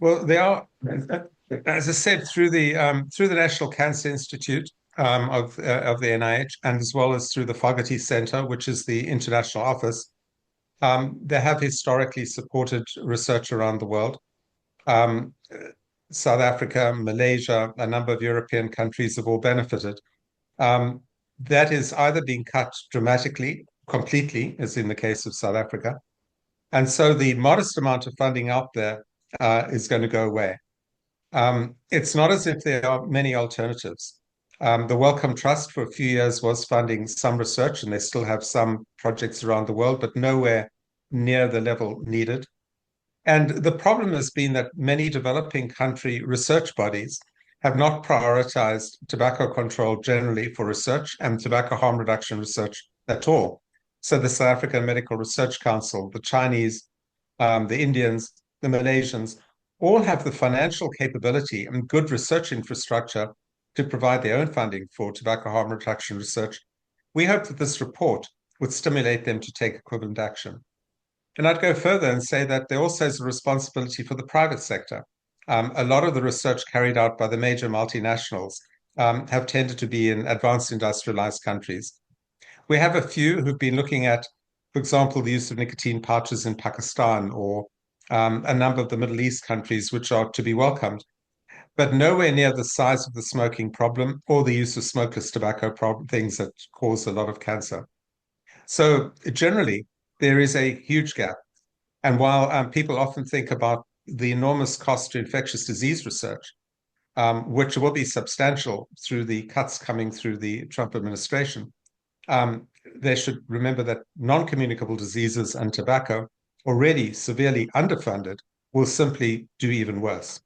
Well, they are, as I said, through the National Cancer Institute of the NIH, and as well as through the Fogarty Center, which is the international office. They have historically supported research around the world. Um, South Africa, Malaysia, a number of European countries have all benefited. Um, that is either being cut dramatically, completely, as in the case of South Africa, and so the modest amount of funding out there is going to go away. It's not as if there are many alternatives. The Wellcome Trust for a few years was funding some research, and they still have some projects around the world, but nowhere near the level needed. And the problem has been that many developing country research bodies have not prioritized tobacco control generally for research and tobacco harm reduction research at all. So the South African Medical Research Council, the Chinese, the Indians, the Malaysians, all have the financial capability and good research infrastructure to provide their own funding for tobacco harm reduction research. We hope that this report would stimulate them to take equivalent action. And I'd go further and say that there also is a responsibility for the private sector. A lot of the research carried out by the major multinationals have tended to be in advanced industrialized countries. We have a few who've been looking at, for example, the use of nicotine pouches in Pakistan or a number of the Middle East countries, which are to be welcomed, but nowhere near the size of the smoking problem or the use of smokeless tobacco things that cause a lot of cancer. So generally, there is a huge gap. And while people often think about the enormous cost to infectious disease research, which will be substantial through the cuts coming through the Trump administration, they should remember that non-communicable diseases and tobacco, already severely underfunded, will simply do even worse.